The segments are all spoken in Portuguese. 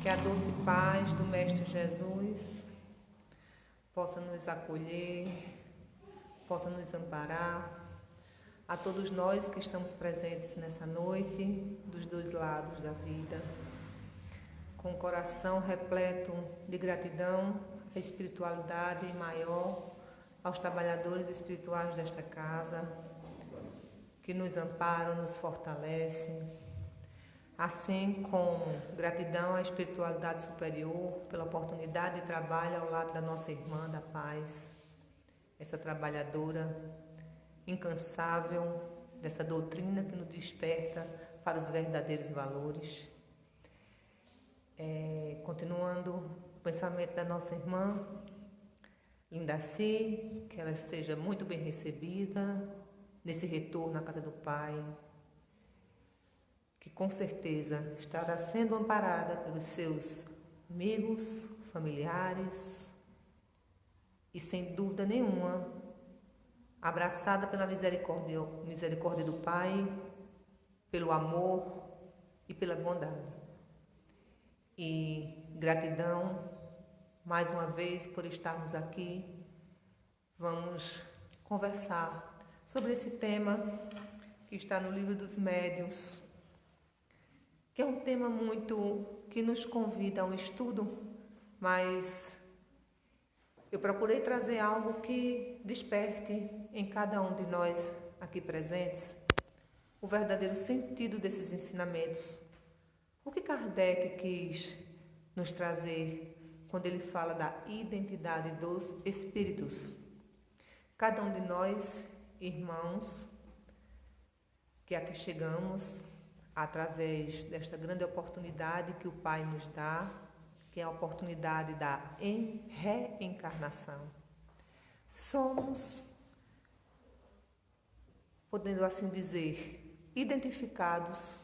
Que a doce paz do Mestre Jesus possa nos acolher, possa nos amparar, a todos nós que estamos presentes nessa noite, dos dois lados da vida, com o coração repleto de gratidão à espiritualidade maior, aos trabalhadores espirituais desta casa, que nos amparam, nos fortalecem, assim como gratidão à espiritualidade superior pela oportunidade de trabalho ao lado da nossa irmã da paz, essa trabalhadora incansável dessa doutrina que nos desperta para os verdadeiros valores. Continuando o pensamento da nossa irmã Lindaci, que ela seja muito bem recebida nesse retorno à casa do Pai, que com certeza estará sendo amparada pelos seus amigos, familiares e, sem dúvida nenhuma, abraçada pela misericórdia do Pai, pelo amor e pela bondade. E gratidão, mais uma vez, por estarmos aqui. Vamos conversar sobre esse tema que está no Livro dos Médiuns, que é um tema que nos convida a um estudo, mas eu procurei trazer algo que desperte em cada um de nós aqui presentes o verdadeiro sentido desses ensinamentos. O que Kardec quis nos trazer quando ele fala da identidade dos espíritos? Cada um de nós, irmãos, que aqui chegamos através desta grande oportunidade que o Pai nos dá, que é a oportunidade da reencarnação. Somos, podendo assim dizer, identificados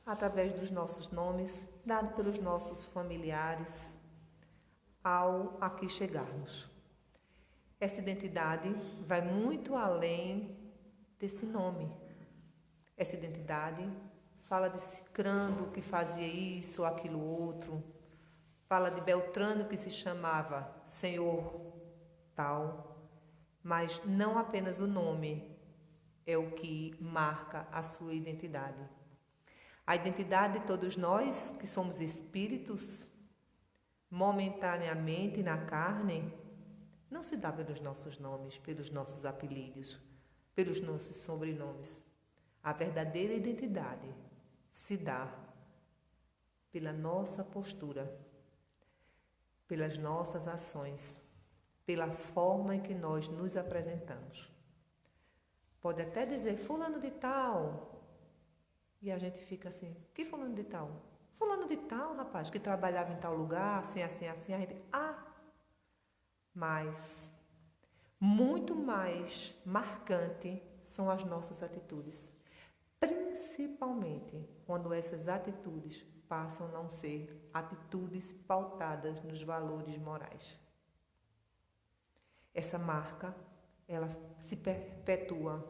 através dos nossos nomes, dados pelos nossos familiares, ao aqui chegarmos. Essa identidade vai muito além desse nome. Essa identidade fala de Cicrando que fazia isso ou aquilo outro, fala de Beltrano que se chamava Senhor tal, mas não apenas o nome é o que marca a sua identidade. A identidade de todos nós, que somos espíritos, momentaneamente na carne, não se dá pelos nossos nomes, pelos nossos apelidos, pelos nossos sobrenomes. A verdadeira identidade se dá pela nossa postura, pelas nossas ações, pela forma em que nós nos apresentamos. Pode até dizer fulano de tal, e a gente fica assim, que fulano de tal? Fulano de tal, rapaz, que trabalhava em tal lugar, assim, assim, assim, a gente, mas muito mais marcante são as nossas atitudes, principalmente quando essas atitudes passam a não ser atitudes pautadas nos valores morais. Essa marca, ela se perpetua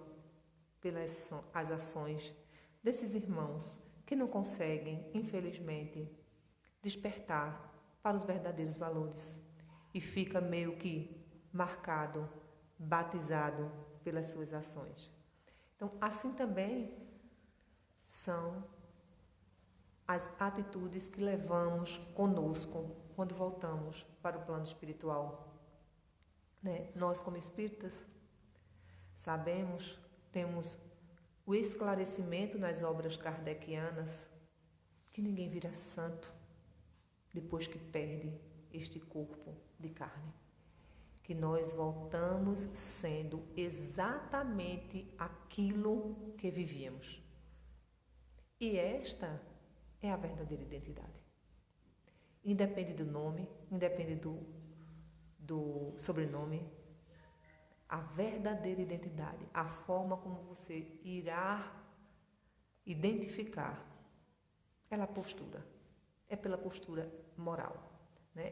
pelas as ações desses irmãos que não conseguem, infelizmente, despertar para os verdadeiros valores e fica meio que marcado, batizado pelas suas ações. Então, assim também são as atitudes que levamos conosco quando voltamos para o plano espiritual. Nós, como espíritas, sabemos, temos o esclarecimento nas obras kardecianas que ninguém vira santo depois que perde este corpo de carne. Que nós voltamos sendo exatamente aquilo que vivíamos. E esta é a verdadeira identidade. Independe do nome, independe do sobrenome, a verdadeira identidade, a forma como você irá identificar, é a postura, é pela postura moral.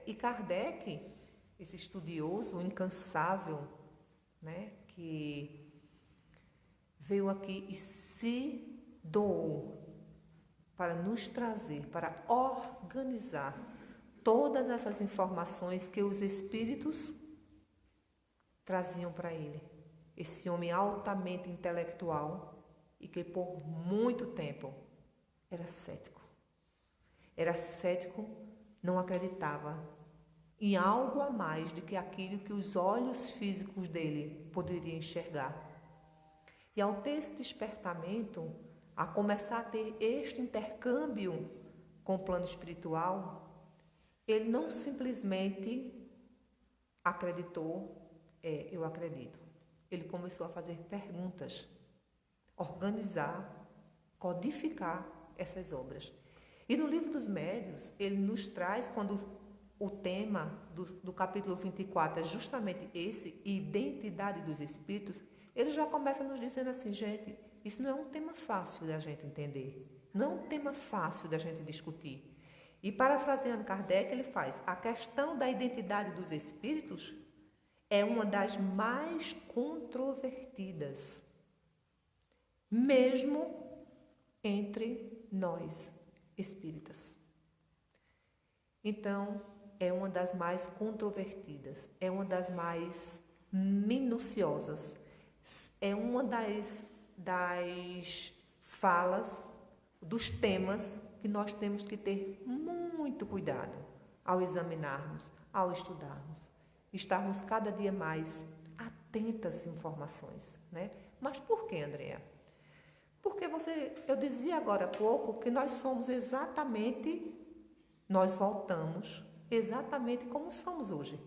E Kardec, esse estudioso incansável, que veio aqui e se doou para nos trazer, para organizar todas essas informações que os espíritos traziam para ele. Esse homem altamente intelectual e que por muito tempo era cético. Era cético, não acreditava em algo a mais do que aquilo que os olhos físicos dele poderiam enxergar. E ao ter esse despertamento, a começar a ter este intercâmbio com o plano espiritual, ele não simplesmente acreditou, eu acredito. Ele começou a fazer perguntas, organizar, codificar essas obras. E no livro dos médiuns, ele nos traz, quando o tema do capítulo 24 é justamente esse, identidade dos espíritos, ele já começa nos dizendo assim, gente, isso não é um tema fácil da gente entender, não é um tema fácil da gente discutir. E parafraseando Kardec, ele faz, a questão da identidade dos espíritos é uma das mais controvertidas, mesmo entre nós espíritas. Então, é uma das mais controvertidas, é uma das mais minuciosas, é uma das falas, dos temas que nós temos que ter muito cuidado ao examinarmos, ao estudarmos, estarmos cada dia mais atentas às informações, né? Mas por que, Andréa? Porque eu dizia agora há pouco que nós voltamos exatamente como somos hoje.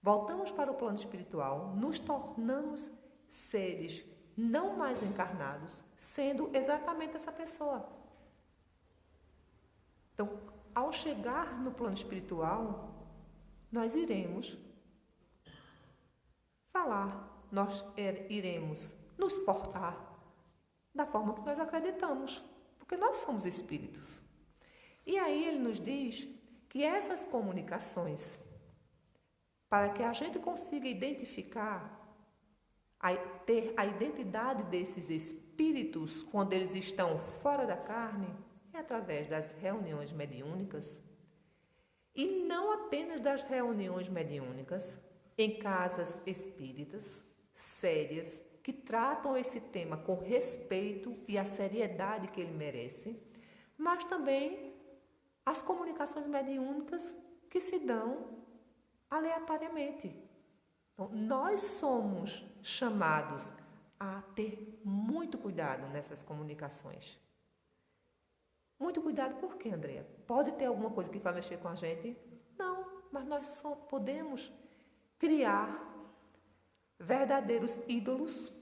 Voltamos para o plano espiritual, nos tornamos seres não mais encarnados, sendo exatamente essa pessoa. Então, ao chegar no plano espiritual, nós iremos falar, nós iremos nos portar da forma que nós acreditamos, porque nós somos espíritos. E aí ele nos diz que essas comunicações, para que a gente consiga identificar, ter a identidade desses espíritos quando eles estão fora da carne, é através das reuniões mediúnicas. E não apenas das reuniões mediúnicas, em casas espíritas, sérias, que tratam esse tema com respeito e a seriedade que ele merece, mas também as comunicações mediúnicas que se dão aleatoriamente. Então, nós somos chamados a ter muito cuidado nessas comunicações. Muito cuidado por quê, Andréa? Pode ter alguma coisa que vai mexer com a gente? Não, mas nós só podemos criar verdadeiros ídolos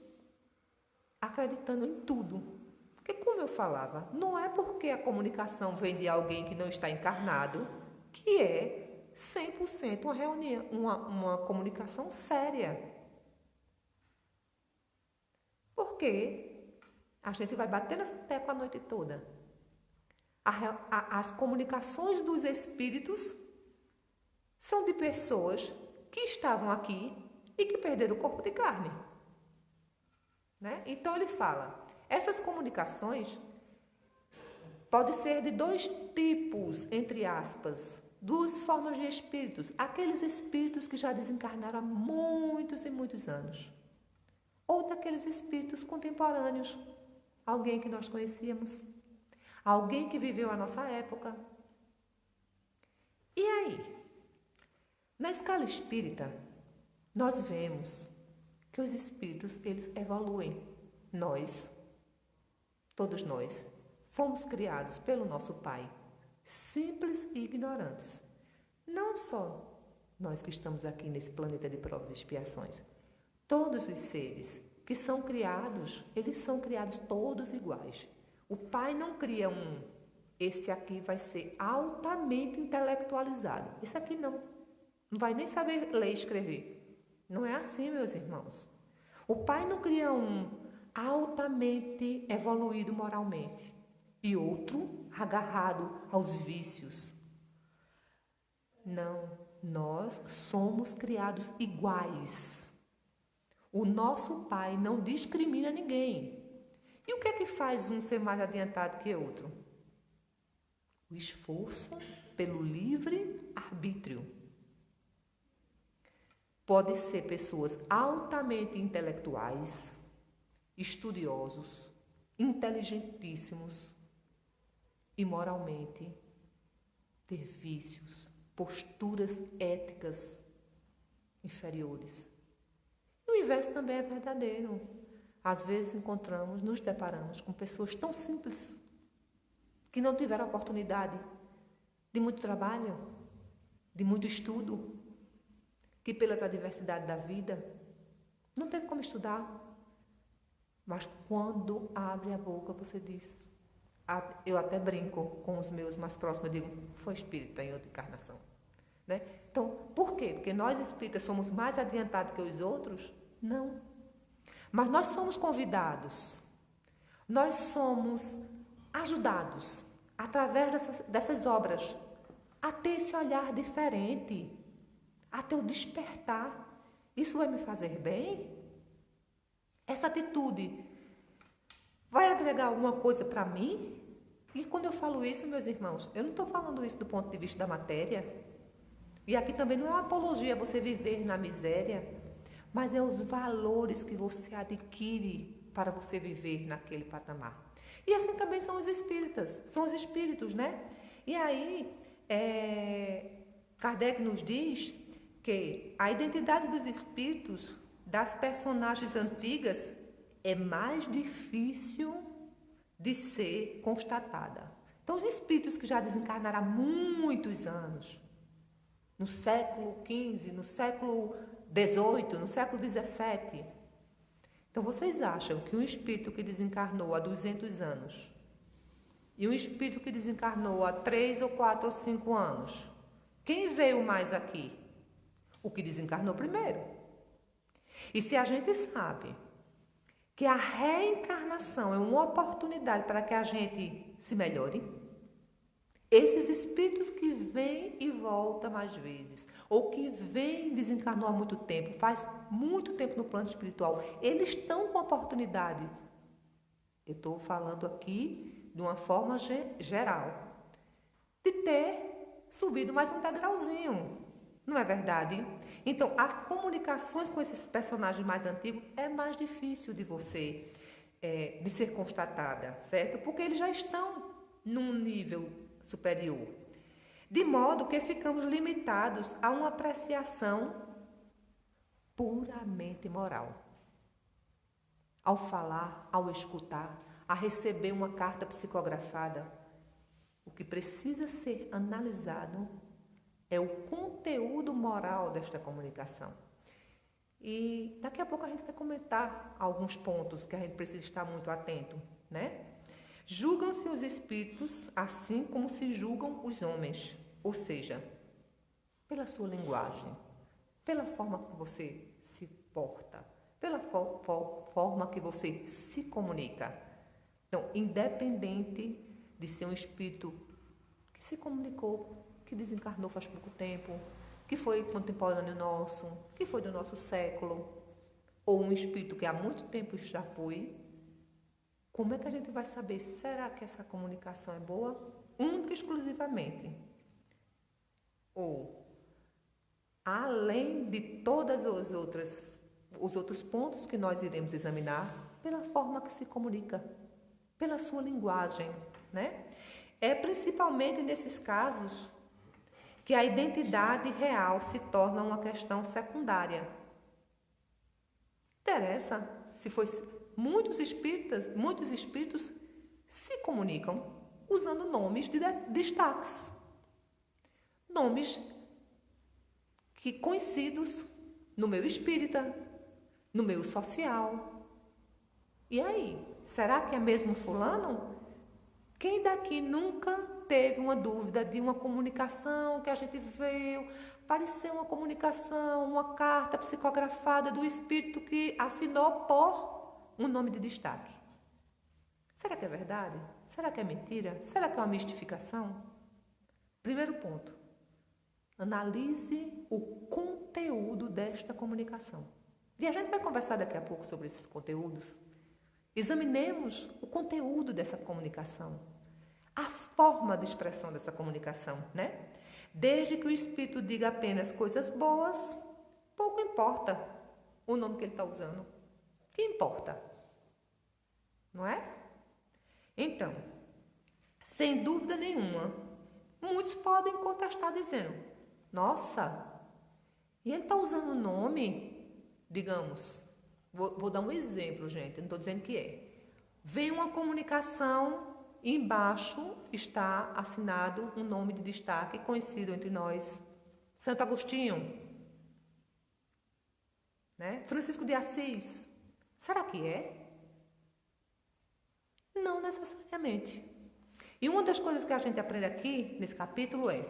acreditando em tudo. Porque, como eu falava, não é porque a comunicação vem de alguém que não está encarnado que é 100% uma reunião, uma comunicação séria. Porque a gente vai bater nessa tecla a noite toda. As comunicações dos espíritos são de pessoas que estavam aqui e que perderam o corpo de carne. Né? Então ele fala, essas comunicações podem ser de dois tipos, entre aspas, duas formas de espíritos. Aqueles espíritos que já desencarnaram há muitos e muitos anos. Ou daqueles espíritos contemporâneos. Alguém que nós conhecíamos. Alguém que viveu a nossa época. E aí? Na escala espírita, nós vemos que os espíritos, eles evoluem. Nós, todos nós, fomos criados pelo nosso Pai, simples e ignorantes. Não só nós que estamos aqui nesse planeta de provas e expiações. Todos os seres que são criados, eles são criados todos iguais. O Pai não cria esse aqui vai ser altamente intelectualizado. Esse aqui não vai nem saber ler e escrever. Não é assim, meus irmãos. O Pai não cria altamente evoluído moralmente e outro agarrado aos vícios. Não, nós somos criados iguais. O nosso Pai não discrimina ninguém. E o que é que faz um ser mais adiantado que outro? o esforço pelo livre arbítrio. Pode ser pessoas altamente intelectuais, estudiosos, inteligentíssimos e moralmente ter vícios, posturas éticas inferiores. E o inverso também é verdadeiro. Às vezes nos deparamos com pessoas tão simples, que não tiveram oportunidade de muito trabalho, de muito estudo, que pelas adversidades da vida não teve como estudar. Mas quando abre a boca, você diz, eu até brinco com os meus mais próximos, eu digo, foi espírita em outra encarnação. Né? Então, por quê? Porque nós espíritas somos mais adiantados que os outros? Não. Mas nós somos convidados, nós somos ajudados, através dessas obras, a ter esse olhar diferente, a ter o despertar. Isso vai me fazer bem? Essa atitude vai agregar alguma coisa para mim? E quando eu falo isso, meus irmãos, eu não estou falando isso do ponto de vista da matéria. E aqui também não é uma apologia a você viver na miséria, mas é os valores que você adquire para você viver naquele patamar. E assim também são os espíritas, são os espíritos, né? E aí, Kardec nos diz que a identidade dos espíritos, das personagens antigas, é mais difícil de ser constatada. Então, os espíritos que já desencarnaram há muitos anos, no século XV, no século XVIII, no século XVII. Então, vocês acham que um espírito que desencarnou há 200 anos e um espírito que desencarnou há 3 ou 4 ou 5 anos, quem veio mais aqui? O que desencarnou primeiro. E se a gente sabe que a reencarnação é uma oportunidade para que a gente se melhore, esses espíritos que vêm e voltam mais vezes, ou que vêm e desencarnou há muito tempo, faz muito tempo no plano espiritual, eles estão com a oportunidade. Eu estou falando aqui de uma forma geral, de ter subido mais um degrauzinho. Não é verdade? Então, as comunicações com esses personagens mais antigos é mais difícil de você, de ser constatada, certo? Porque eles já estão num nível superior. De modo que ficamos limitados a uma apreciação puramente moral. Ao falar, ao escutar, a receber uma carta psicografada, o que precisa ser analisado é o conteúdo moral desta comunicação. E daqui a pouco a gente vai comentar alguns pontos que a gente precisa estar muito atento, né? Julgam-se os espíritos assim como se julgam os homens, ou seja, pela sua linguagem, pela forma que você se porta, pela forma que você se comunica. Então, independente de ser um espírito que se comunicou, que desencarnou faz pouco tempo, que foi contemporâneo nosso, que foi do nosso século, ou um espírito que há muito tempo já foi, como é que a gente vai saber, será que essa comunicação é boa? Única e exclusivamente. Ou, além de todas as os outros pontos que nós iremos examinar, pela forma que se comunica, pela sua linguagem, né? É principalmente nesses casos que a identidade real se torna uma questão secundária. Interessa se foi muitos espíritos se comunicam usando nomes de destaques. Nomes que conhecidos no meio espírita, no meio social. E aí, será que é mesmo fulano? Quem daqui nunca teve uma dúvida de uma comunicação que a gente veio, pareceu uma comunicação, uma carta psicografada do espírito que assinou por um nome de destaque? Será que é verdade? Será que é mentira? Será que é uma mistificação? Primeiro ponto, analise o conteúdo desta comunicação. E a gente vai conversar daqui a pouco sobre esses conteúdos. Examinemos o conteúdo dessa comunicação. a forma de expressão dessa comunicação, né? Desde que o espírito diga apenas coisas boas, pouco importa o nome que ele está usando. O que importa? Não é? Então, sem dúvida nenhuma, muitos podem contestar dizendo: nossa, e ele está usando o nome, digamos, vou dar um exemplo, gente, não estou dizendo que é. Vem uma comunicação, embaixo está assinado um nome de destaque conhecido entre nós, Santo Agostinho, né? Francisco de Assis. Será que é? Não necessariamente. E uma das coisas que a gente aprende aqui, nesse capítulo, é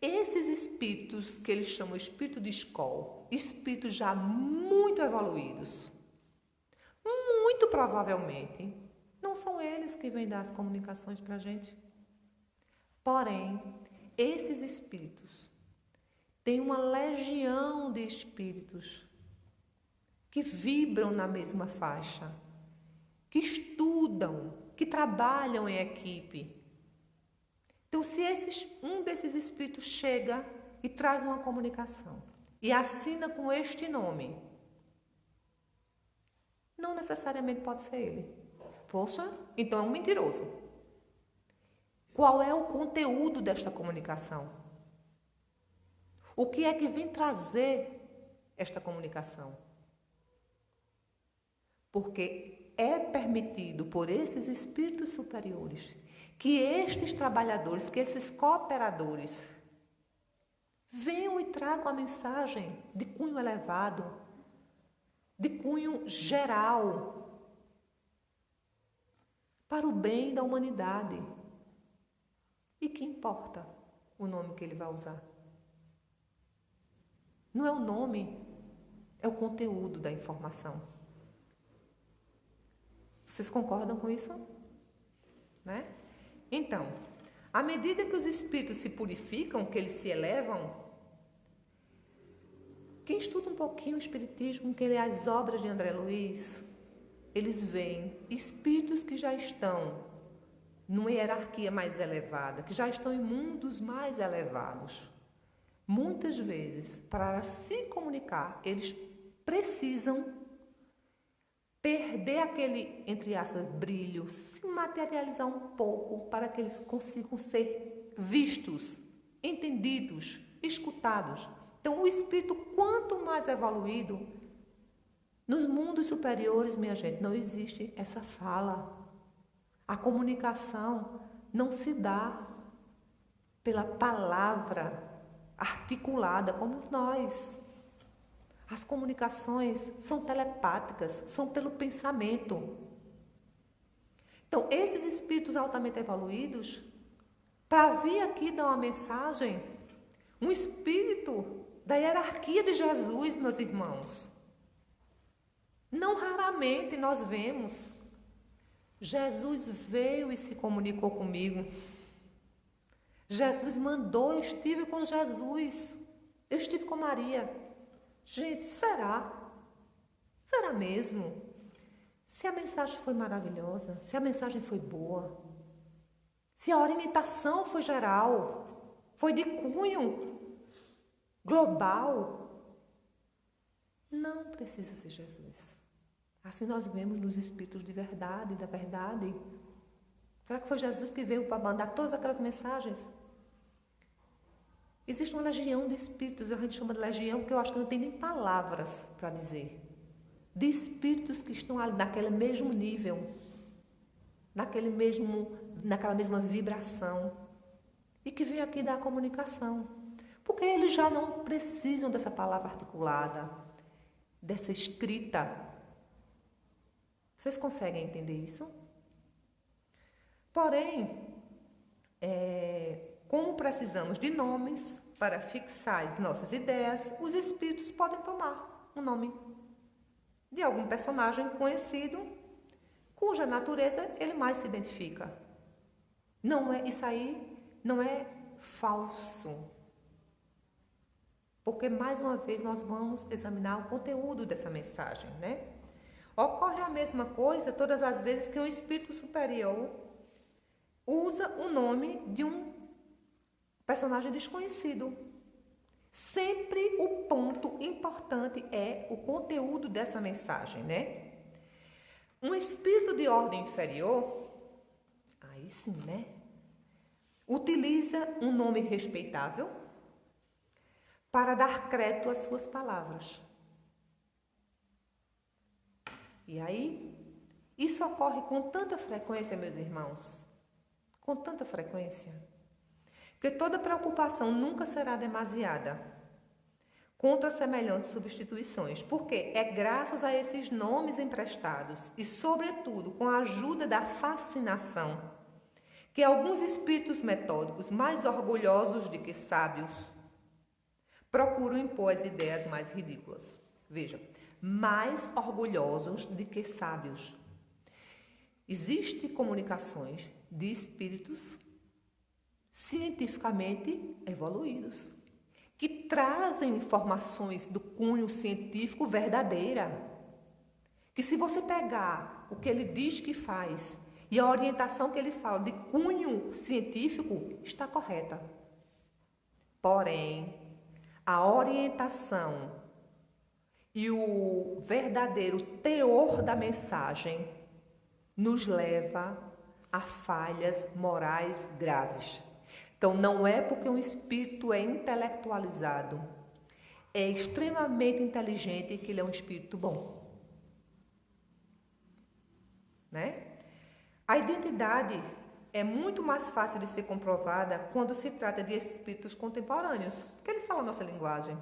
esses espíritos que eles chamam espírito de escola, espíritos já muito evoluídos, muito provavelmente, não são eles que vêm dar as comunicações para a gente. Porém, esses espíritos têm uma legião de espíritos que vibram na mesma faixa, que estudam, que trabalham em equipe. Então, se um desses espíritos chega e traz uma comunicação e assina com este nome, não necessariamente pode ser ele. Poxa, então é um mentiroso. Qual é o conteúdo desta comunicação? O que é que vem trazer esta comunicação? Porque é permitido por esses espíritos superiores que estes trabalhadores, que esses cooperadores venham e tragam a mensagem de cunho elevado, de cunho geral, para o bem da humanidade. E que importa o nome que ele vai usar? Não é o nome, é o conteúdo da informação. Vocês concordam com isso? Né? Então, à medida que os espíritos se purificam, que eles se elevam, quem estuda um pouquinho o espiritismo, que lê as obras de André Luiz, eles veem espíritos que já estão numa hierarquia mais elevada, que já estão em mundos mais elevados. Muitas vezes, para se comunicar, eles precisam perder aquele, entre aspas, brilho, se materializar um pouco para que eles consigam ser vistos, entendidos, escutados. Então, o espírito, quanto mais evoluído, nos mundos superiores, minha gente, não existe essa fala. A comunicação não se dá pela palavra articulada como nós. As comunicações são telepáticas, são pelo pensamento. Então, esses espíritos altamente evoluídos, para vir aqui dar uma mensagem, um espírito da hierarquia de Jesus, meus irmãos, não raramente nós vemos. Jesus veio e se comunicou comigo. Jesus mandou, eu estive com Jesus. Eu estive com Maria. Gente, será? Será mesmo? Se a mensagem foi maravilhosa, se a mensagem foi boa, se a orientação foi geral, foi de cunho global, não precisa ser Jesus. Assim nós vemos nos espíritos de verdade, da verdade. Será que foi Jesus que veio para mandar todas aquelas mensagens? Existe uma legião de espíritos, a gente chama de legião, porque eu acho que não tem nem palavras para dizer. De espíritos que estão ali naquele mesmo nível, naquela mesma vibração, e que vem aqui dar a comunicação. Porque eles já não precisam dessa palavra articulada, dessa escrita. Vocês conseguem entender isso? Porém, como precisamos de nomes para fixar as nossas ideias, os espíritos podem tomar um nome de algum personagem conhecido, cuja natureza ele mais se identifica. Isso aí não é falso. Porque, mais uma vez, nós vamos examinar o conteúdo dessa mensagem, né? Ocorre a mesma coisa todas as vezes que um espírito superior usa o nome de um personagem desconhecido. Sempre o ponto importante é o conteúdo dessa mensagem, né? Um espírito de ordem inferior, aí sim, né? Utiliza um nome respeitável para dar crédito às suas palavras. E aí, isso ocorre com tanta frequência, meus irmãos, com tanta frequência, que toda preocupação nunca será demasiada contra semelhantes substituições, porque é graças a esses nomes emprestados e, sobretudo, com a ajuda da fascinação, que alguns espíritos metódicos, mais orgulhosos do que sábios, procuram impor as ideias mais ridículas. Veja, mais orgulhosos do que sábios. Existem comunicações de espíritos cientificamente evoluídos, que trazem informações do cunho científico verdadeira. Que se você pegar o que ele diz que faz e a orientação que ele fala de cunho científico, está correta. Porém, a orientação e o verdadeiro teor da mensagem nos leva a falhas morais graves. Então, não é porque um espírito é intelectualizado, é extremamente inteligente que ele é um espírito bom. Né? A identidade é muito mais fácil de ser comprovada quando se trata de espíritos contemporâneos, porque ele fala a nossa linguagem.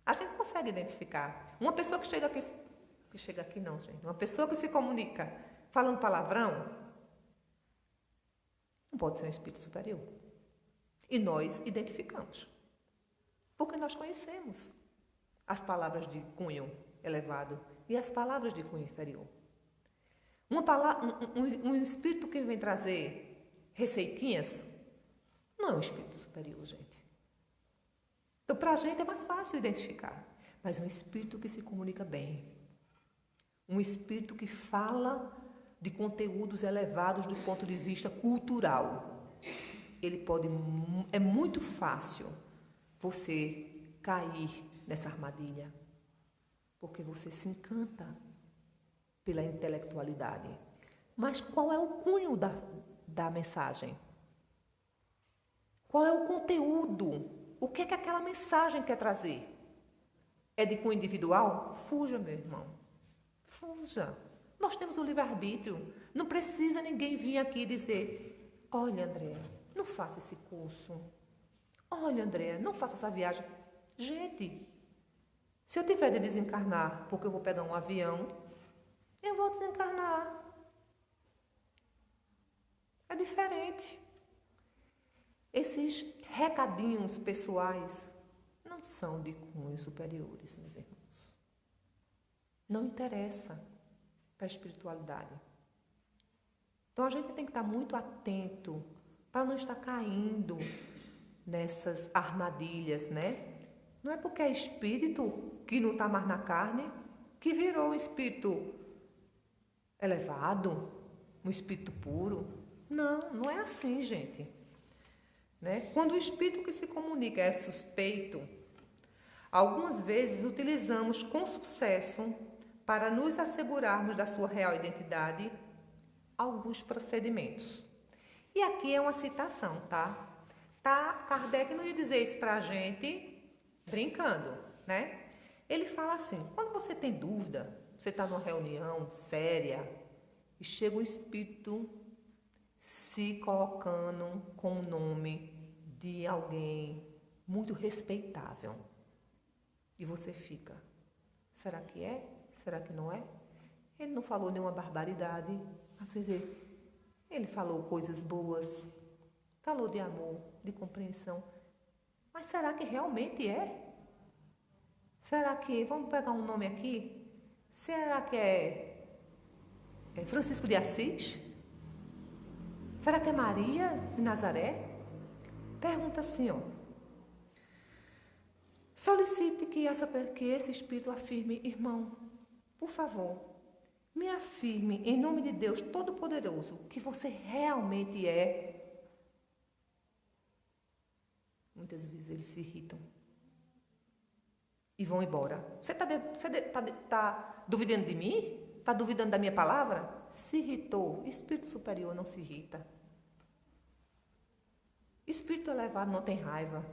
A gente consegue identificar. Uma pessoa que chega aqui não, gente. Uma pessoa que se comunica falando palavrão, não pode ser um espírito superior. E nós identificamos. Porque nós conhecemos as palavras de cunho elevado e as palavras de cunho inferior. Um espírito que vem trazer receitinhas não é um espírito superior, gente. Então, para a gente é mais fácil identificar. Mas um espírito que se comunica bem, um espírito que fala de conteúdos elevados do ponto de vista cultural, é muito fácil você cair nessa armadilha, porque você se encanta pela intelectualidade. Mas qual é o cunho da mensagem? Qual é o conteúdo? O que é que aquela mensagem quer trazer? É de cunho individual? Fuja, meu irmão. Fuja. Nós temos o livre-arbítrio. Não precisa ninguém vir aqui dizer: olha, Andréa, não faça esse curso. Olha, Andréa, não faça essa viagem. Gente, se eu tiver de desencarnar porque eu vou pegar um avião, eu vou desencarnar. É diferente. Esses recadinhos pessoais não são de cunhos superiores, meus irmãos. Não interessa para a espiritualidade. Então a gente tem que estar muito atento para não estar caindo nessas armadilhas, né? Não é porque é espírito que não está mais na carne que virou um espírito elevado, um espírito puro. Não, não é assim, gente. Né? Quando o espírito que se comunica é suspeito, algumas vezes utilizamos com sucesso, para nos assegurarmos da sua real identidade, alguns procedimentos. E aqui é uma citação, tá? Kardec não ia dizer isso para a gente brincando, né? Ele fala assim: quando você tem dúvida, você está numa reunião séria e chega um espírito se colocando com o nome de alguém muito respeitável. E você fica: será que é? Será que não é? Ele não falou nenhuma barbaridade. Mas você dizer, ele falou coisas boas, falou de amor, de compreensão. Mas será que realmente é? Será que, vamos pegar um nome aqui, será que é Francisco de Assis? Será que é Maria de Nazaré? Pergunta assim, ó. Solicite que esse espírito afirme: irmão, por favor, Me afirme, em nome de Deus Todo-Poderoso, que você realmente é. Muitas vezes eles se irritam e vão embora. Você está duvidando de mim? Está duvidando da minha palavra? Se irritou. Espírito superior não se irrita. Espírito elevado não tem raiva.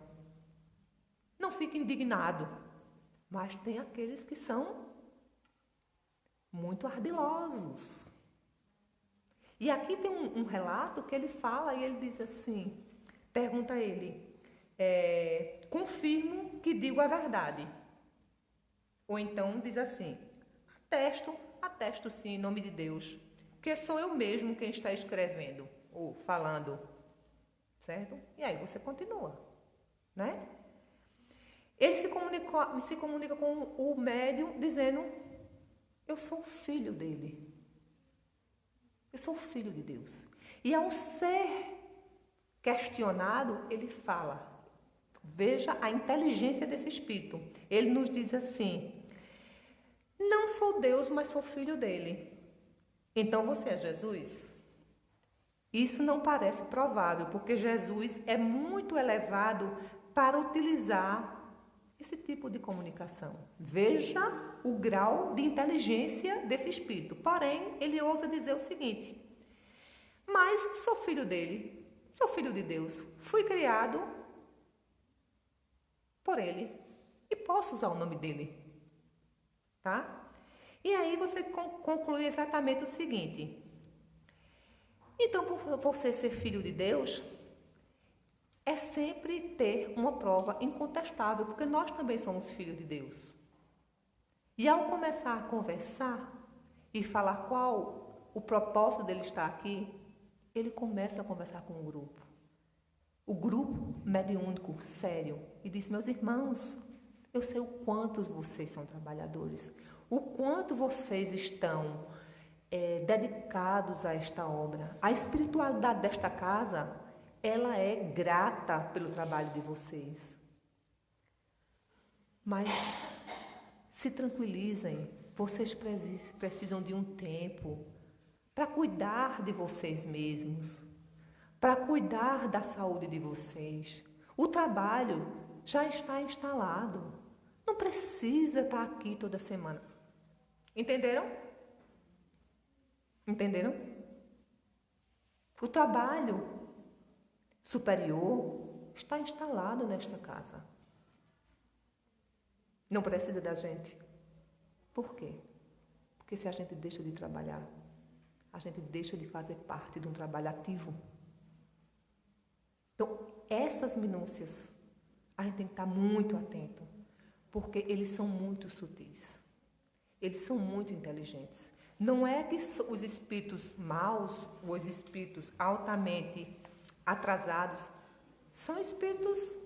Não fica indignado. Mas tem aqueles que são muito ardilosos. E aqui tem um relato que ele fala e ele diz assim, pergunta a ele, confirmo que digo a verdade. Ou então diz assim, atesto sim, em nome de Deus, que sou eu mesmo quem está escrevendo ou falando, certo? E aí você continua, né? Ele se comunica com o médium dizendo, eu sou filho dele. Eu sou filho de Deus. E ao ser questionado, ele fala. Veja a inteligência desse espírito. Ele nos diz assim, não sou Deus, mas sou filho dele. Então você é Jesus? Isso não parece provável, porque Jesus é muito elevado para utilizar esse tipo de comunicação. Veja o grau de inteligência desse espírito. Porém, ele ousa dizer o seguinte, mas sou filho dele, sou filho de Deus, fui criado por ele e posso usar o nome dele. Tá? E aí você conclui exatamente o seguinte, então por você ser filho de Deus, é sempre ter uma prova incontestável, porque nós também somos filhos de Deus. E ao começar a conversar e falar qual o propósito dele estar aqui, ele começa a conversar com o grupo mediúnico, sério, e diz, meus irmãos, eu sei o quanto vocês são trabalhadores, o quanto vocês estão dedicados a esta obra. A espiritualidade desta casa, ela é grata pelo trabalho de vocês. Mas se tranquilizem, vocês precisam de um tempo para cuidar de vocês mesmos, para cuidar da saúde de vocês. O trabalho já está instalado, não precisa estar aqui toda semana. Entenderam? Entenderam? O trabalho superior está instalado nesta casa. Não precisa da gente. Por quê? Porque se a gente deixa de trabalhar, a gente deixa de fazer parte de um trabalho ativo. Então, essas minúcias, a gente tem que estar muito atento, porque eles são muito sutis. Eles são muito inteligentes. Não é que os espíritos maus, ou os espíritos altamente atrasados, são espíritos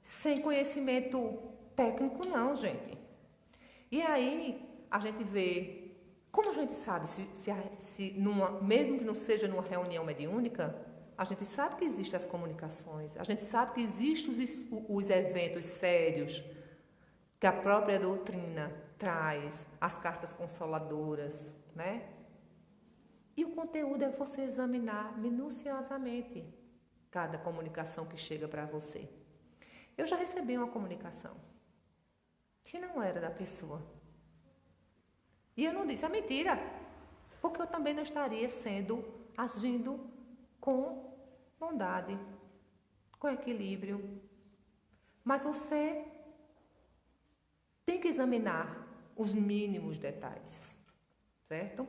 sem conhecimento técnico, não, gente. E aí, a gente vê, como a gente sabe, mesmo que não seja numa reunião mediúnica, a gente sabe que existem as comunicações, a gente sabe que existem os eventos sérios, que a própria doutrina traz, as cartas consoladoras, né? E o conteúdo é você examinar minuciosamente cada comunicação que chega para você. Eu já recebi uma comunicação que não era da pessoa. E eu não disse, é mentira, porque eu também não estaria agindo com bondade, com equilíbrio. Mas você tem que examinar os mínimos detalhes, certo?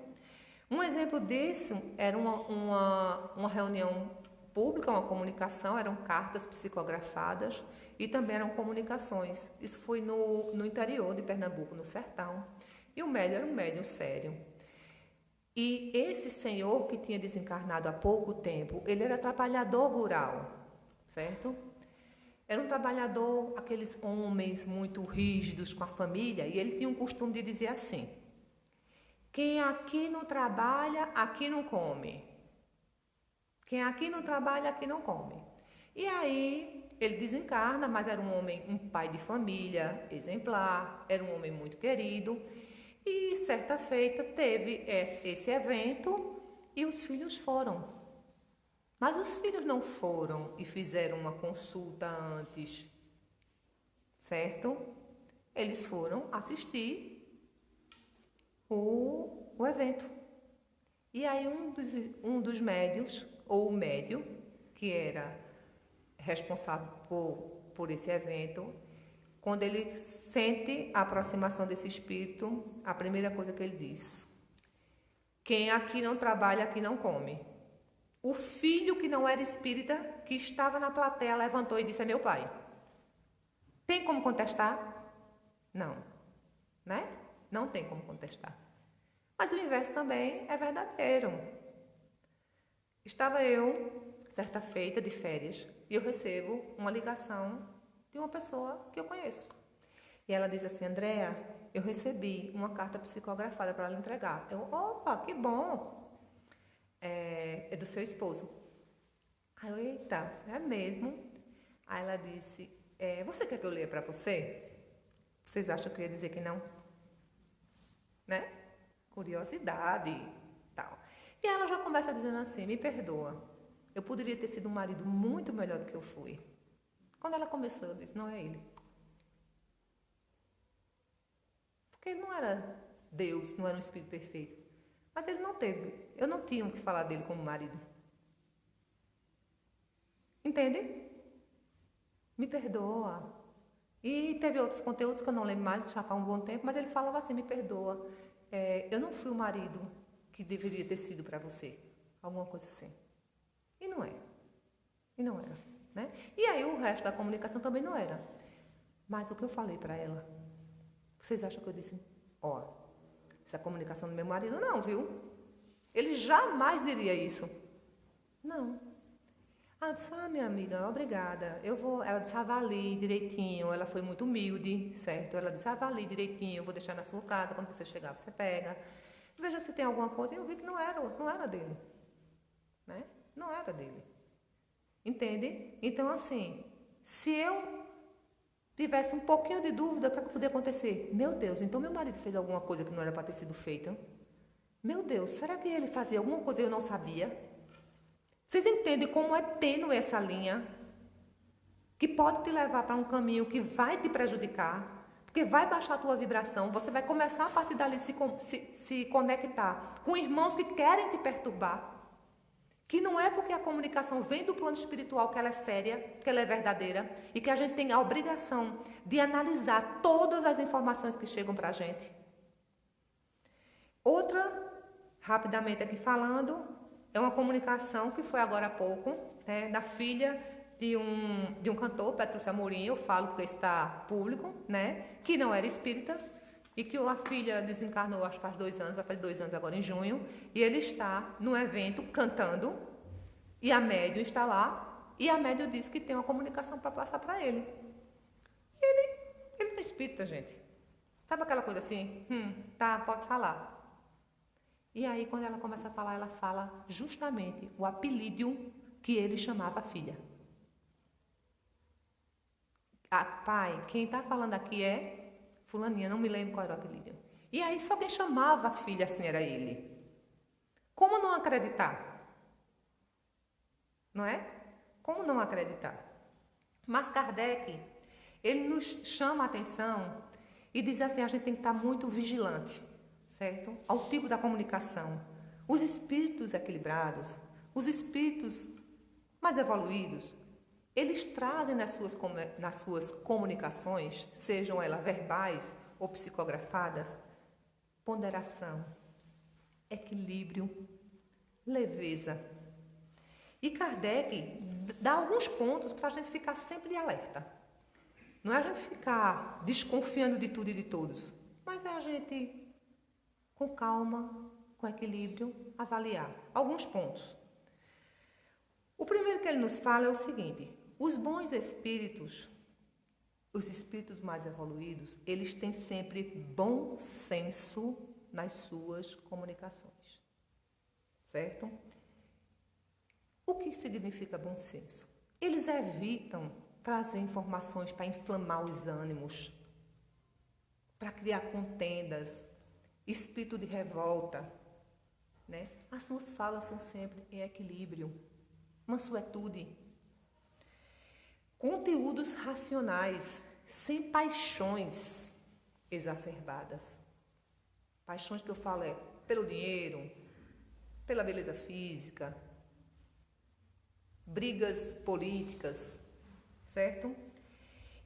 Um exemplo desse era uma reunião pública, uma comunicação, eram cartas psicografadas e também eram comunicações. Isso foi no interior de Pernambuco, no sertão. E o médium era um médium sério. E esse senhor que tinha desencarnado há pouco tempo, ele era trabalhador rural, certo? Era um trabalhador, aqueles homens muito rígidos com a família, e ele tinha um costume de dizer assim, quem aqui não trabalha, aqui não come. Quem aqui não trabalha, aqui não come. E aí, ele desencarna, mas era um homem, um pai de família, exemplar, era um homem muito querido. E certa feita teve esse evento e os filhos foram. Mas os filhos não foram e fizeram uma consulta antes, certo? Eles foram assistir o evento. E aí um dos médios, ou o médio, que era responsável por esse evento, quando ele sente a aproximação desse espírito, a primeira coisa que ele diz: quem aqui não trabalha, aqui não come. O filho que não era espírita, que estava na plateia, levantou e disse: é meu pai. Tem como contestar? Não. Né? Não tem como contestar. Mas o inverso também é verdadeiro. Estava eu, certa feita, de férias, e eu recebo uma ligação de uma pessoa que eu conheço. E ela diz assim: Andréa, eu recebi uma carta psicografada para ela entregar. Eu, opa, que bom! É do seu esposo. Aí eu, eita, é mesmo? Aí ela disse: você quer que eu leia para você? Vocês acham que eu ia dizer que não? Né? Curiosidade e tal. E ela já começa dizendo assim: me perdoa, eu poderia ter sido um marido muito melhor do que eu fui. Quando ela começou, eu disse: não é ele. Porque ele não era Deus, não era um espírito perfeito. Mas ele não teve, eu não tinha o que falar dele como marido. Entende? Me perdoa. E teve outros conteúdos que eu não lembro mais, já faz um bom tempo, mas ele falava assim: me perdoa, eu não fui o marido que deveria ter sido para você. Alguma coisa assim. E não é. E não era. Né? E aí o resto da comunicação também não era. Mas o que eu falei para ela, vocês acham que eu disse: ó, essa comunicação do meu marido não, viu? Ele jamais diria isso. Não. Ela disse: minha amiga, obrigada. Ela disse: avalie direitinho. Ela foi muito humilde, certo? Ela disse: avalie direitinho, eu vou deixar na sua casa, quando você chegar, você pega. Veja se tem alguma coisa. E eu vi que não era dele. Né? Não era dele. Entende? Então, assim, se eu tivesse um pouquinho de dúvida, o que podia acontecer? Meu Deus, então meu marido fez alguma coisa que não era para ter sido feita? Meu Deus, será que ele fazia alguma coisa que eu não sabia? Vocês entendem como é tênue essa linha? Que pode te levar para um caminho que vai te prejudicar, porque vai baixar a tua vibração, você vai começar a partir dali se conectar com irmãos que querem te perturbar. Que não é porque a comunicação vem do plano espiritual que ela é séria, que ela é verdadeira, e que a gente tem a obrigação de analisar todas as informações que chegam para a gente. Outra, rapidamente aqui falando, é uma comunicação que foi agora há pouco, né, da filha de um cantor, Petrúcio Amorim, eu falo porque está público, né, que não era espírita, e que a filha desencarnou, acho que faz 2 anos, vai fazer 2 anos agora em junho, e ele está no evento cantando, e a médium está lá, e a médium disse que tem uma comunicação para passar para ele. Ele não é espírita, gente. Sabe aquela coisa assim? Tá, pode falar. E aí, quando ela começa a falar, ela fala justamente o apelido que ele chamava a filha. Pai, quem está falando aqui é fulaninha, não me lembro qual era o apelido. E aí, só quem chamava a filha assim era ele. Como não acreditar? Não é? Como não acreditar? Mas Kardec, ele nos chama a atenção e diz assim: a gente tem que estar muito vigilante, certo? Ao tipo da comunicação. Os espíritos equilibrados, os espíritos mais evoluídos, eles trazem nas suas comunicações, sejam elas verbais ou psicografadas, ponderação, equilíbrio, leveza. E Kardec dá alguns pontos para a gente ficar sempre de alerta. Não é a gente ficar desconfiando de tudo e de todos, mas é a gente, com calma, com equilíbrio, avaliar alguns pontos. O primeiro que ele nos fala é o seguinte: os bons espíritos, os espíritos mais evoluídos, eles têm sempre bom senso nas suas comunicações. Certo? O que significa bom senso? Eles evitam trazer informações para inflamar os ânimos, para criar contendas espírito de revolta, né? As suas falas são sempre em equilíbrio, mansuetude. Conteúdos racionais, sem paixões exacerbadas. Paixões que eu falo é pelo dinheiro, pela beleza física, brigas políticas, certo?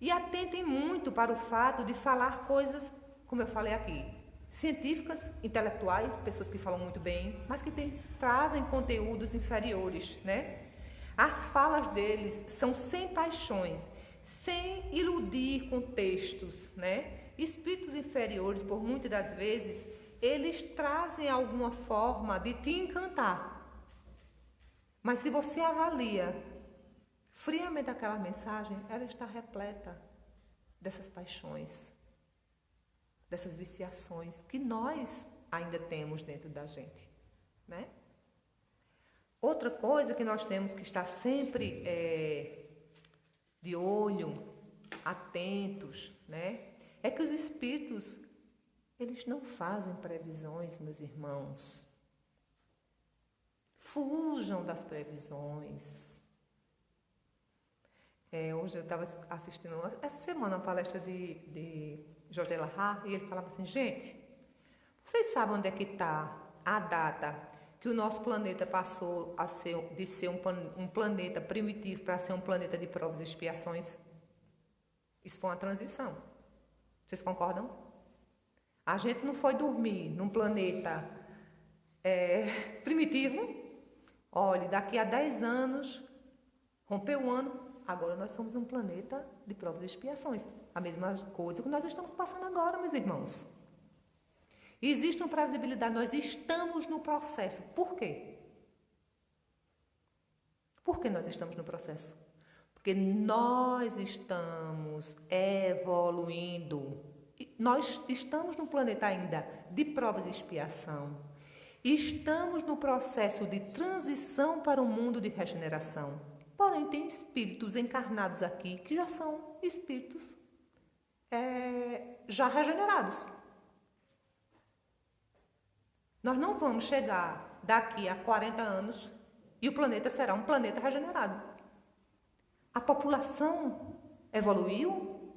E atentem muito para o fato de falar coisas, como eu falei aqui, científicas, intelectuais, pessoas que falam muito bem, mas que trazem conteúdos inferiores, né? As falas deles são sem paixões, sem iludir com textos, né? Espíritos inferiores, por muitas das vezes, eles trazem alguma forma de te encantar. Mas se você avalia friamente aquela mensagem, ela está repleta dessas paixões, dessas viciações que nós ainda temos dentro da gente, né? Outra coisa que nós temos que estar sempre de olho, atentos, né? É que os espíritos, eles não fazem previsões, meus irmãos. Fujam das previsões. Hoje eu estava assistindo, essa semana, uma palestra de Jorge Lahar, e ele falava assim, gente, vocês sabem onde é que está a data que o nosso planeta passou de ser um planeta primitivo para ser um planeta de provas e expiações? Isso foi uma transição. Vocês concordam? A gente não foi dormir num planeta primitivo. Olha, daqui a 10 anos, rompeu o ano, agora nós somos um planeta de provas e expiações. A mesma coisa que nós estamos passando agora, meus irmãos. Existe uma previsibilidade, nós estamos no processo. Por quê? Por que nós estamos no processo? Porque nós estamos evoluindo. Nós estamos num planeta ainda de provas e expiação. Estamos no processo de transição para um mundo de regeneração. Porém, tem espíritos encarnados aqui que já são espíritos já regenerados. Nós não vamos chegar daqui a 40 anos e o planeta será um planeta regenerado. A população evoluiu?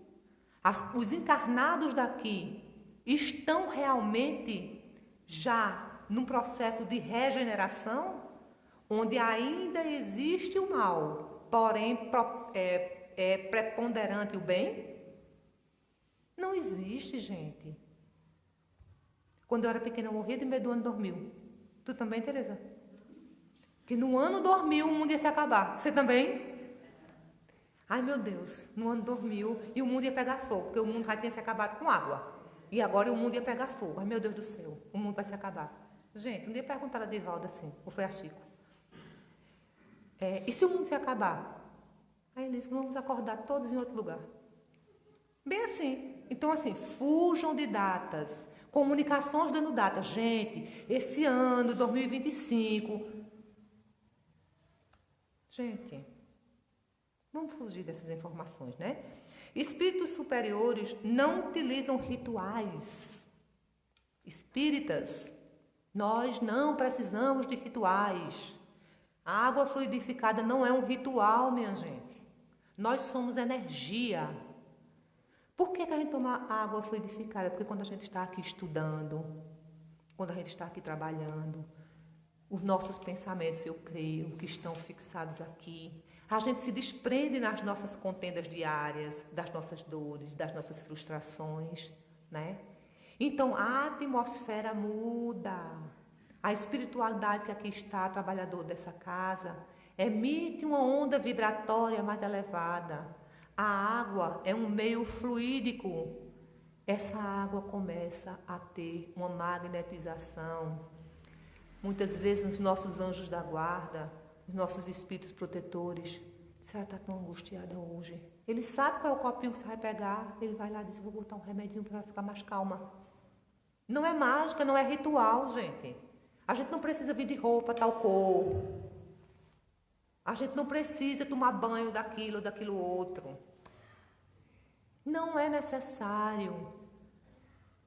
Os encarnados daqui estão realmente já num processo de regeneração, onde ainda existe o mal, porém é preponderante o bem? Não existe, gente. Quando eu era pequena, eu morria de medo do ano 2000. Tu também, Tereza? Que no ano 2000 o mundo ia se acabar. Você também? Ai, meu Deus, no ano 2000 e o mundo ia pegar fogo, porque o mundo já tinha se acabado com água. E agora o mundo ia pegar fogo. Ai, meu Deus do céu, o mundo vai se acabar. Gente, um dia perguntaram a Divaldo assim, ou foi a Chico? E se o mundo se acabar? Aí eles vamos acordar todos em outro lugar. Bem assim. Então, assim, fujam de datas. Comunicações dando data. Gente, esse ano, 2025. Gente, vamos fugir dessas informações, né? Espíritos superiores não utilizam rituais. Espíritas, nós não precisamos de rituais. A água fluidificada não é um ritual, minha gente. Nós somos energia. Por que a gente toma água fluidificada? Porque quando a gente está aqui estudando, quando a gente está aqui trabalhando, os nossos pensamentos, eu creio, que estão fixados aqui, a gente se desprende nas nossas contendas diárias, das nossas dores, das nossas frustrações, né? Então, a atmosfera muda. A espiritualidade que aqui está, trabalhador dessa casa, emite uma onda vibratória mais elevada. A água é um meio fluídico. Essa água começa a ter uma magnetização. Muitas vezes os nossos anjos da guarda, os nossos espíritos protetores, você está tão angustiada hoje. Ele sabe qual é o copinho que você vai pegar, ele vai lá e diz, vou botar um remedinho para ficar mais calma. Não é mágica, não é ritual, gente. A gente não precisa vir de roupa tal cor. A gente não precisa tomar banho daquilo outro. Não é necessário.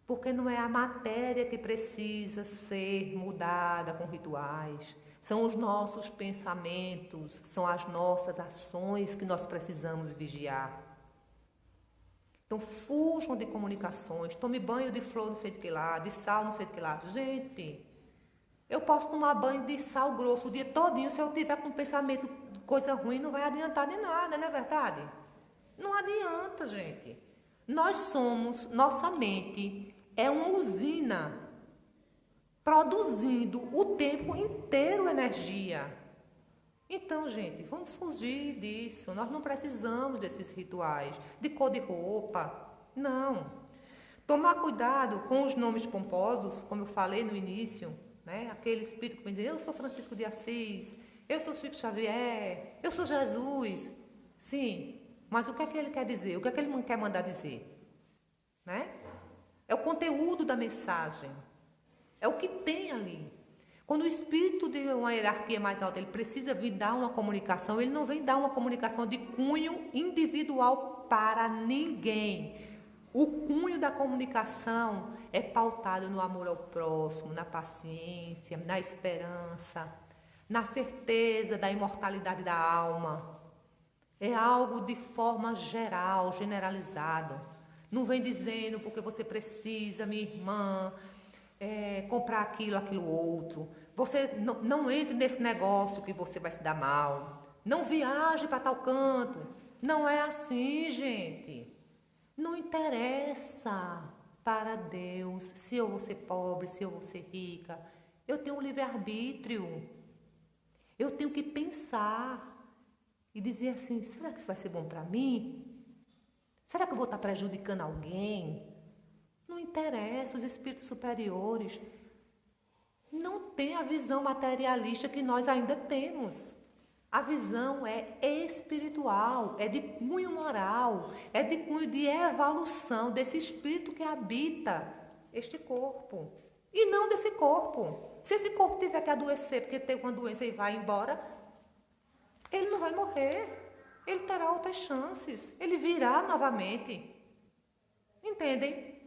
Porque não é a matéria que precisa ser mudada com rituais. São os nossos pensamentos, são as nossas ações que nós precisamos vigiar. Então, fujam de comunicações, tome banho de flor não sei de que lá, de sal não sei de que lá. Gente, eu posso tomar banho de sal grosso o dia todinho, se eu tiver com pensamento de coisa ruim, não vai adiantar de nada, não é verdade? Não adianta, gente. Nossa mente é uma usina produzindo o tempo inteiro energia. Então, gente, vamos fugir disso. Nós não precisamos desses rituais de cor de roupa. Não. Tomar cuidado com os nomes pomposos, como eu falei no início, né? Aquele espírito que vem dizer, eu sou Francisco de Assis, eu sou Chico Xavier, eu sou Jesus. Sim, mas o que é que ele quer dizer? O que é que ele quer mandar dizer? Né? É o conteúdo da mensagem. É o que tem ali. Quando o espírito de uma hierarquia mais alta, ele precisa vir dar uma comunicação, ele não vem dar uma comunicação de cunho individual para ninguém. O cunho da comunicação é pautado no amor ao próximo, na paciência, na esperança, na certeza da imortalidade da alma. É algo de forma geral, generalizado. Não vem dizendo porque você precisa, minha irmã, comprar aquilo outro. Você não entre nesse negócio que você vai se dar mal. Não viaje para tal canto. Não é assim, gente. Não interessa para Deus se eu vou ser pobre, se eu vou ser rica. Eu tenho um livre-arbítrio. Eu tenho que pensar e dizer assim, será que isso vai ser bom para mim? Será que eu vou estar prejudicando alguém? Não interessa, os espíritos superiores não têm a visão materialista que nós ainda temos. A visão é espiritual, é de cunho moral, é de cunho de evolução desse espírito que habita este corpo. E não desse corpo. Se esse corpo tiver que adoecer porque teve uma doença e vai embora, ele não vai morrer. Ele terá outras chances. Ele virá novamente. Entendem?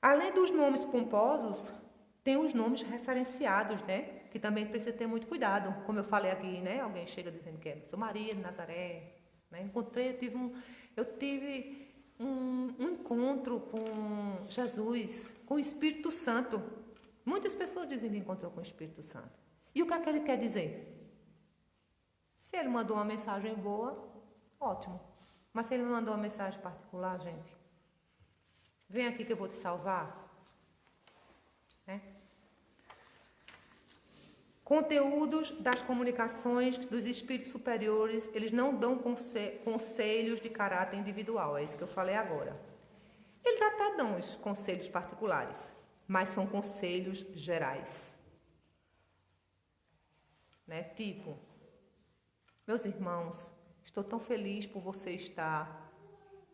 Além dos nomes pomposos, tem os nomes referenciados, né? Que também precisa ter muito cuidado. Como eu falei aqui, né? Alguém chega dizendo que sou Maria de Nazaré. Né? Eu tive um encontro com Jesus, com o Espírito Santo. Muitas pessoas dizem que encontrou com o Espírito Santo. E o que é que ele quer dizer? Se ele mandou uma mensagem boa, ótimo. Mas se ele me mandou uma mensagem particular, gente, vem aqui que eu vou te salvar. Né? Conteúdos das comunicações dos espíritos superiores, eles não dão conselhos de caráter individual, é isso que eu falei agora. Eles até dão os conselhos particulares, mas são conselhos gerais. Né? Tipo, meus irmãos, estou tão feliz por você estar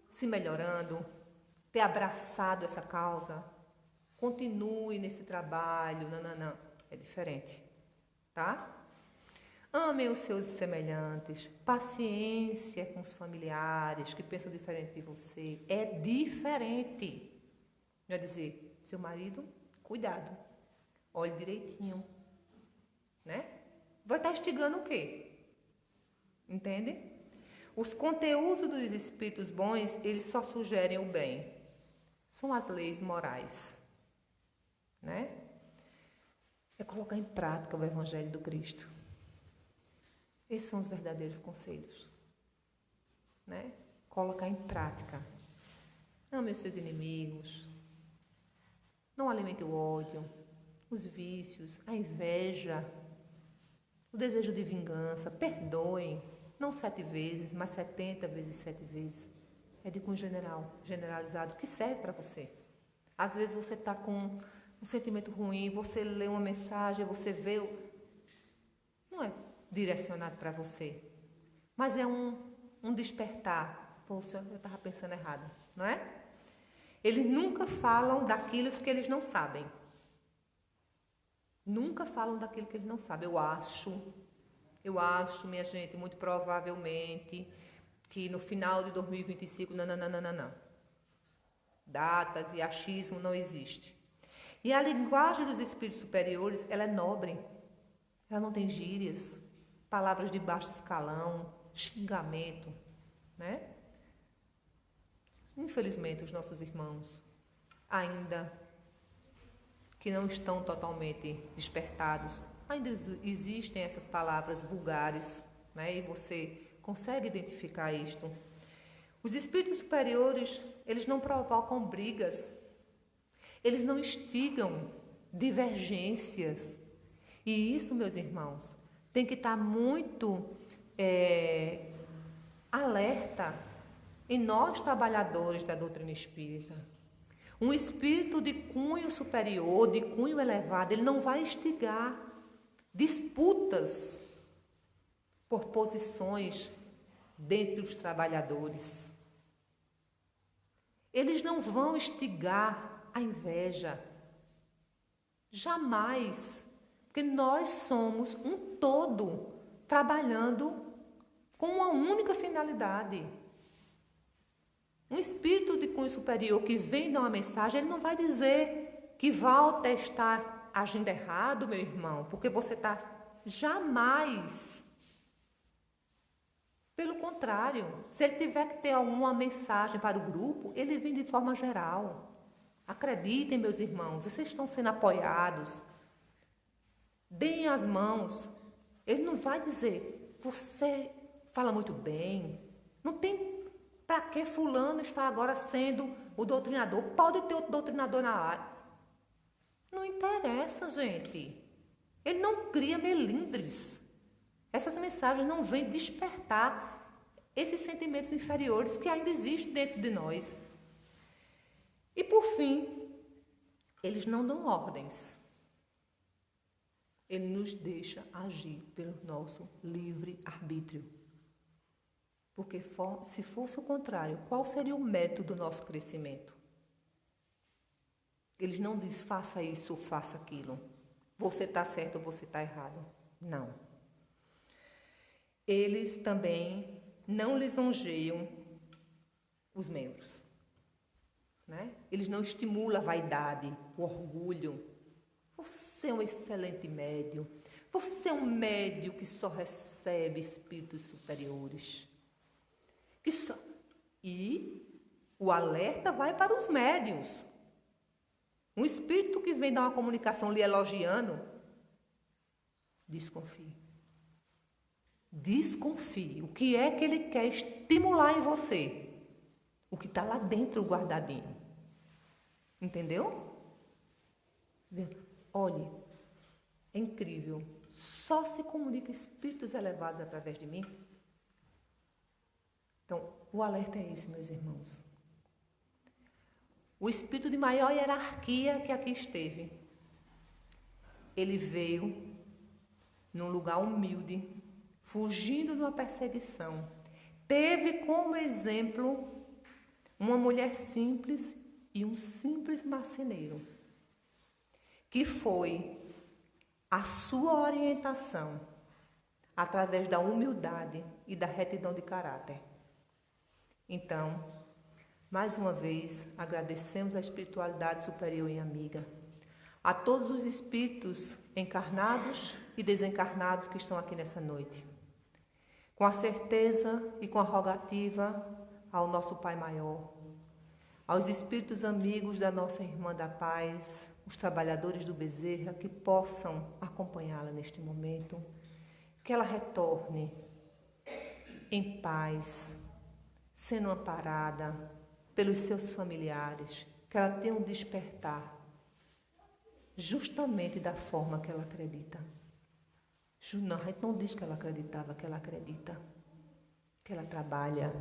se melhorando, ter abraçado essa causa. Continue nesse trabalho, não. É diferente, tá? Amem os seus semelhantes, paciência com os familiares que pensam diferente de você. É diferente. Não é dizer, seu marido, cuidado, olhe direitinho, né? Vai estar instigando o quê? Entende? Os conteúdos dos espíritos bons, eles só sugerem o bem. São as leis morais. Né? É colocar em prática o Evangelho do Cristo. Esses são os verdadeiros conselhos. Né? Colocar em prática. Ame os seus inimigos. Não alimente o ódio, os vícios, a inveja, o desejo de vingança. Perdoem. Não 7 vezes, mas 70 vezes 7 vezes. É de cunho generalizado, que serve para você. Às vezes você está com um sentimento ruim, você lê uma mensagem, você vê... Não é direcionado para você, mas é um despertar. Poxa, eu estava pensando errado, não é? Eles nunca falam daquilo que eles não sabem. Nunca falam daquilo que eles não sabem. Eu acho, minha gente, muito provavelmente, que no final de 2025, não. datas e achismo não existe. E a linguagem dos espíritos superiores, ela é nobre. Ela não tem gírias, palavras de baixo escalão, xingamento, né? Infelizmente, os nossos irmãos, ainda que não estão totalmente despertados, ainda existem essas palavras vulgares, né? E você consegue identificar isto. Os espíritos superiores, eles não provocam brigas, eles não instigam divergências. E isso, meus irmãos, tem que estar muito alerta em nós, trabalhadores da doutrina espírita. Um espírito de cunho superior, de cunho elevado, ele não vai instigar disputas por posições dentre os trabalhadores. Eles não vão instigar a inveja. Jamais. Porque nós somos um todo, trabalhando com uma única finalidade. Um espírito de cunho superior que vem dar uma mensagem, ele não vai dizer que Walter está agindo errado, meu irmão, porque você está... Jamais. Pelo contrário, se ele tiver que ter alguma mensagem para o grupo, ele vem de forma geral. Acreditem, meus irmãos, vocês estão sendo apoiados. Deem as mãos. Ele não vai dizer, você fala muito bem. Não tem para que fulano está agora sendo o doutrinador. Pode ter outro doutrinador na área. Não interessa, gente. Ele não cria melindres. Essas mensagens não vêm despertar esses sentimentos inferiores que ainda existem dentro de nós. E por fim, eles não dão ordens. Ele nos deixa agir pelo nosso livre arbítrio. Porque se fosse o contrário, qual seria o método do nosso crescimento? Eles não dizem, faça isso ou faça aquilo. Você está certo ou você está errado. Não. Eles também não lisonjeiam os membros. Né? Eles não estimulam a vaidade, o orgulho. Você é um excelente médium. Você é um médium que só recebe espíritos superiores. E o alerta vai para os médiuns. Um espírito que vem dar uma comunicação lhe elogiando, desconfie. Desconfie. O que é que ele quer estimular em você? O que está lá dentro guardadinho. Entendeu? Olhe, é incrível. Só se comunica espíritos elevados através de mim. Então, o alerta é esse, meus irmãos. O espírito de maior hierarquia que aqui esteve, ele veio num lugar humilde, fugindo de uma perseguição. Teve como exemplo uma mulher simples e um simples marceneiro, que foi a sua orientação através da humildade e da retidão de caráter. Então, mais uma vez, agradecemos a espiritualidade superior e amiga, a todos os espíritos encarnados e desencarnados que estão aqui nessa noite, com a certeza e com a rogativa ao nosso Pai Maior, aos espíritos amigos da nossa Irmã da Paz, os trabalhadores do Bezerra, que possam acompanhá-la neste momento, que ela retorne em paz, sendo amparada pelos seus familiares, que ela tenha um despertar justamente da forma que ela acredita. Não, a gente não diz que ela acreditava, que ela acredita, que ela trabalha.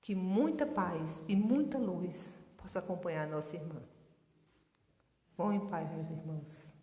Que muita paz e muita luz possa acompanhar a nossa irmã. Vão em paz, meus irmãos.